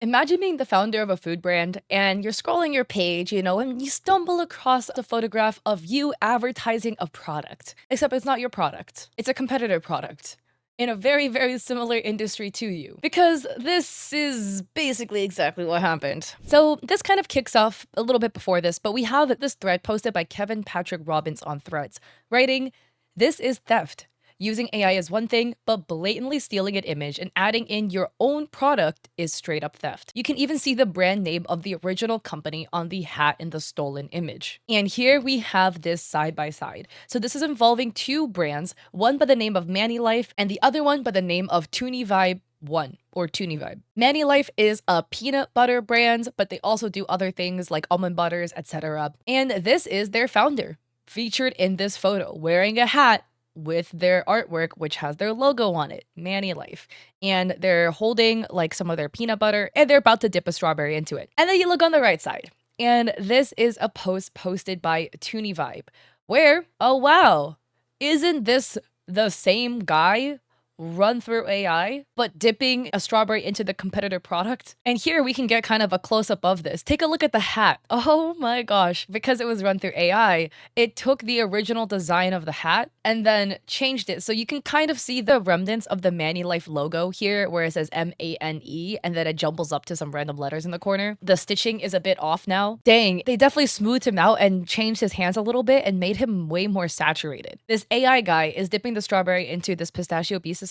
Imagine being the founder of a food brand and you're scrolling your page, and you stumble across a photograph of you advertising a product. Except it's not your product, it's a competitor product in a very, very similar industry to you. Because this is basically exactly what happened. So, this kind of kicks off a little bit before this, but we have this thread posted by Kevin Patrick Robbins on Threads, writing, "This is theft. Using AI is one thing, but blatantly stealing an image and adding in your own product is straight up theft." You can even see the brand name of the original company on the hat in the stolen image. And here we have this side by side. So this is involving two brands, one by the name of Manny Life and the other one by the name of Toonie Vibe 1 or Toonie Vibe. Manny Life is a peanut butter brand, but they also do other things like almond butters, etc. And this is their founder, featured in this photo, wearing a hat with their artwork, which has their logo on it, Manny Life. And they're holding like some of their peanut butter and they're about to dip a strawberry into it. And then you look on the right side, and this is a post posted by Toonie Vibe, where, oh wow, isn't this the same guy run through AI, but dipping a strawberry into the competitor product? And here we can get kind of a close up of this. Take a look at the hat. Oh my gosh, because it was run through AI, it took the original design of the hat and then changed it. So you can kind of see the remnants of the Manny Life logo here, where it says MANE and then it jumbles up to some random letters in the corner. The stitching is a bit off now. Dang, they definitely smoothed him out and changed his hands a little bit and made him way more saturated. This AI guy is dipping the strawberry into this pistachio bisasa,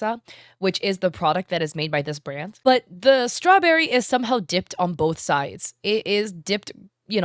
which is the product that is made by this brand. But the strawberry is somehow dipped on both sides. It is dipped,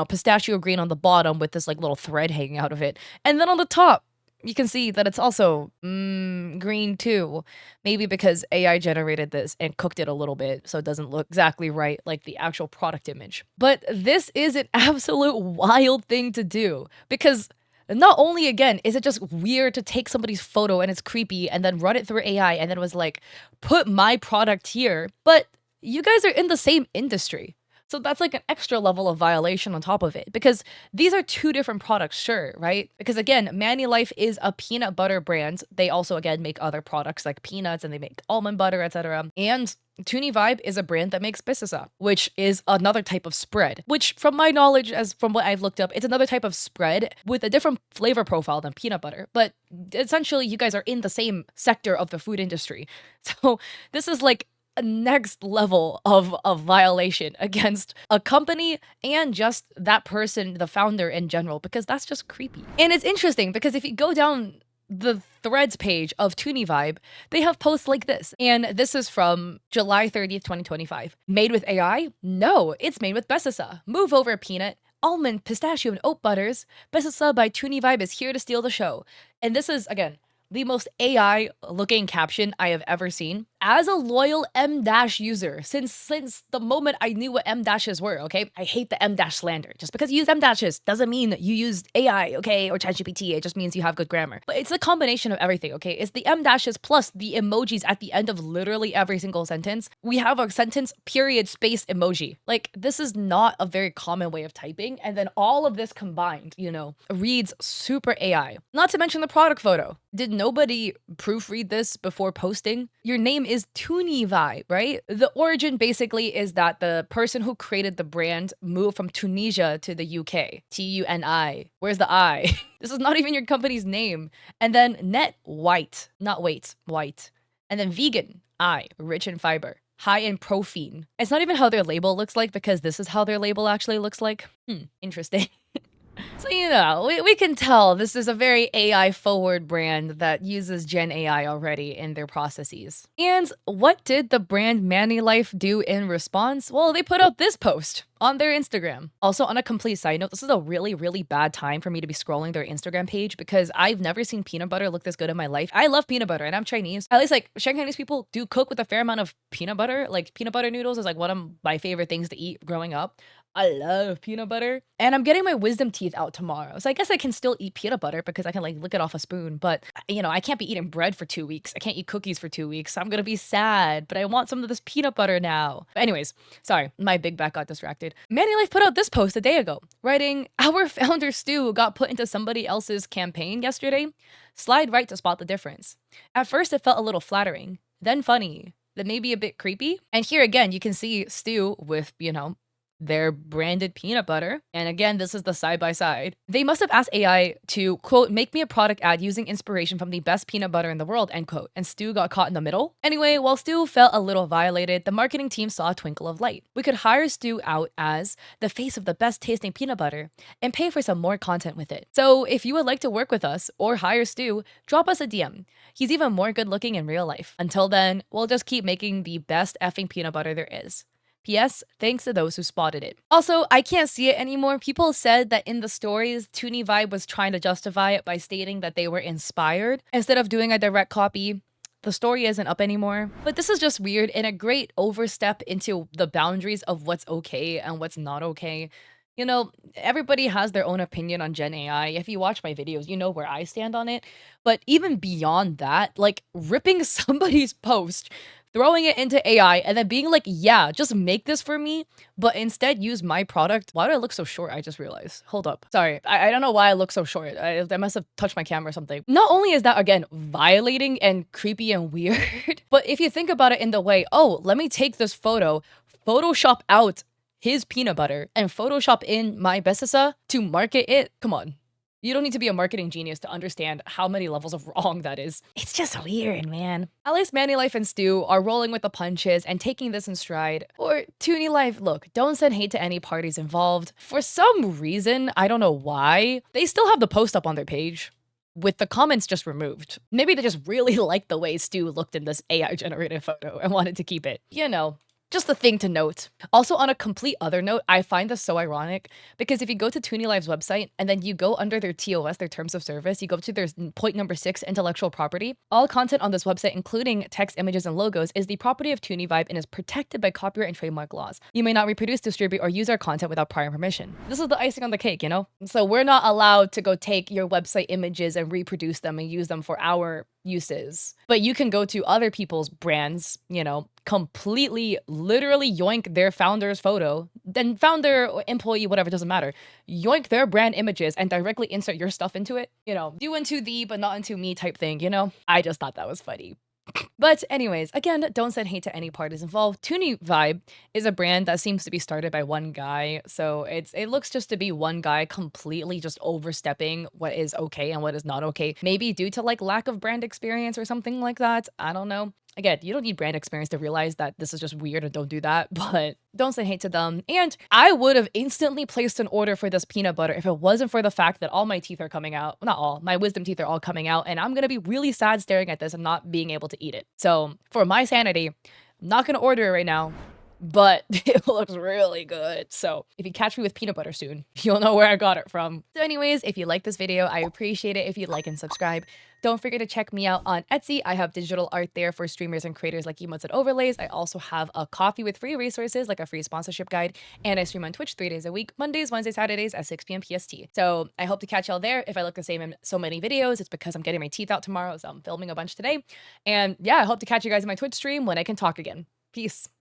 pistachio green on the bottom with this like little thread hanging out of it. And then on the top, you can see that it's also green too. Maybe because AI generated this and cooked it a little bit, so it doesn't look exactly right like the actual product image. But this is an absolute wild thing to do, because not only, again, is it just weird to take somebody's photo and it's creepy and then run it through AI and then it was like, put my product here, but you guys are in the same industry. So that's like an extra level of violation on top of it, because these are two different products, sure, right? Because again, Manny Life is a peanut butter brand. They also, again, make other products like peanuts and they make almond butter, etc. And Toonie Vibe is a brand that makes bisasa, which is another type of spread, which from my knowledge, as from what I've looked up, it's another type of spread with a different flavor profile than peanut butter. But essentially, you guys are in the same sector of the food industry. So this is like a next level of violation against a company and just that person, the founder in general, because that's just creepy. And it's interesting because if you go down the threads page of Toonie Vibe, they have posts like this. And this is from July 30th, 2025. Made with AI? No, it's made with Besasa. Move over, peanut. Almond, pistachio, and oat butters. Besasa by Toonie Vibe is here to steal the show. And this is, again, the most AI looking caption I have ever seen. As a loyal M dash user, since the moment I knew what M dashes were, okay? I hate the M dash slander. Just because you use M dashes doesn't mean that you used AI, okay? Or ChatGPT. It just means you have good grammar. But it's a combination of everything, okay? It's the M dashes plus the emojis at the end of literally every single sentence. We have a sentence period space emoji. Like, this is not a very common way of typing. And then all of this combined, reads super AI. Not to mention the product photo. Did nobody proofread this before posting? Your name is Toonie Vibe, right? The origin basically is that the person who created the brand moved from Tunisia to the UK. Tuni. Where's the I? This is not even your company's name. And then net white, not wait, white. And then vegan, rich in fiber. High in protein. It's not even how their label looks like, because this is how their label actually looks like. Interesting. So, we can tell this is a very AI forward brand that uses Gen AI already in their processes. And what did the brand Manny Life do in response? Well, they put out this post on their Instagram. Also, on a complete side note, this is a really, really bad time for me to be scrolling their Instagram page, because I've never seen peanut butter look this good in my life. I love peanut butter and I'm Chinese. At least like Chinese people do cook with a fair amount of peanut butter. Like peanut butter noodles is like one of my favorite things to eat growing up. I love peanut butter. And I'm getting my wisdom teeth out tomorrow. So I guess I can still eat peanut butter because I can like lick it off a spoon. But, I can't be eating bread for 2 weeks. I can't eat cookies for 2 weeks. So I'm going to be sad. But I want some of this peanut butter now. But anyways, sorry, my big back got distracted. Manny Life put out this post a day ago, writing, "Our founder Stu got put into somebody else's campaign yesterday. Slide right to spot the difference. At first, it felt a little flattering. Then funny. that may be a bit creepy. And here again, you can see Stu with, their branded peanut butter. And again, this is the side by side. They must have asked AI to, quote, make me a product ad using inspiration from the best peanut butter in the world, end quote. And Stu got caught in the middle. Anyway, while Stu felt a little violated, the marketing team saw a twinkle of light. We could hire Stu out as the face of the best tasting peanut butter and pay for some more content with it. So if you would like to work with us or hire Stu, drop us a DM. He's even more good looking in real life. Until then, we'll just keep making the best effing peanut butter there is. P.S. Thanks to those who spotted it. Also, I can't see it anymore. People said that in the stories, Toonie Vibe was trying to justify it by stating that they were inspired instead of doing a direct copy. The story isn't up anymore. But this is just weird and a great overstep into the boundaries of what's okay and what's not okay. Everybody has their own opinion on Gen AI. If you watch my videos, you know where I stand on it. But even beyond that, like ripping somebody's post, throwing it into AI, and then being like, yeah, just make this for me, but instead use my product. Why do I look so short? I just realized. Hold up. Sorry. I don't know why I look so short. I must have touched my camera or something. Not only is that, again, violating and creepy and weird, but if you think about it in the way, oh, let me take this photo, Photoshop out his peanut butter, and Photoshop in my Bessasa to market it. Come on. You don't need to be a marketing genius to understand how many levels of wrong that is. It's just weird, man. At least Manny Life and Stu are rolling with the punches and taking this in stride. Or Toonie Life, look, don't send hate to any parties involved. For some reason, I don't know why, they still have the post up on their page with the comments just removed. Maybe they just really liked the way Stu looked in this AI-generated photo and wanted to keep it. Just a thing to note. Also, on a complete other note, I find this so ironic because if you go to Toonie Live's website and then you go under their TOS, their terms of service, you go to their point number 6, intellectual property. All content on this website, including text, images, and logos, is the property of Toonie Vibe and is protected by copyright and trademark laws. You may not reproduce, distribute, or use our content without prior permission. This is the icing on the cake, So we're not allowed to go take your website images and reproduce them and use them for our uses. But you can go to other people's brands, completely, literally yoink their founder's photo, then founder or employee, whatever, doesn't matter. Yoink their brand images and directly insert your stuff into it. Do unto thee, but not unto me type thing, I just thought that was funny. But anyways, again, don't send hate to any parties involved. Toonie Vibe is a brand that seems to be started by one guy. So it looks just to be one guy completely just overstepping what is okay and what is not okay. Maybe due to lack of brand experience or something like that. I don't know. Again, you don't need brand experience to realize that this is just weird and don't do that, but don't send hate to them. And I would have instantly placed an order for this peanut butter if it wasn't for the fact that all my teeth are coming out. Not all, my wisdom teeth are all coming out, and I'm gonna be really sad staring at this and not being able to eat it. So for my sanity, I'm not gonna order it right now, but it looks really good. So if you catch me with peanut butter soon, you'll know where I got it from. So anyways, if you like this video, I appreciate it if you like and subscribe. Don't forget to check me out on Etsy. I have digital art there for streamers and creators like emotes and overlays. I also have a coffee with free resources like a free sponsorship guide, and I stream on Twitch 3 days a week, Mondays, Wednesdays, Saturdays at 6 p.m. PST. So I hope to catch y'all there. If I look the same in so many videos, it's because I'm getting my teeth out tomorrow, so I'm filming a bunch today. And yeah, I hope to catch you guys in my Twitch stream when I can talk again. Peace.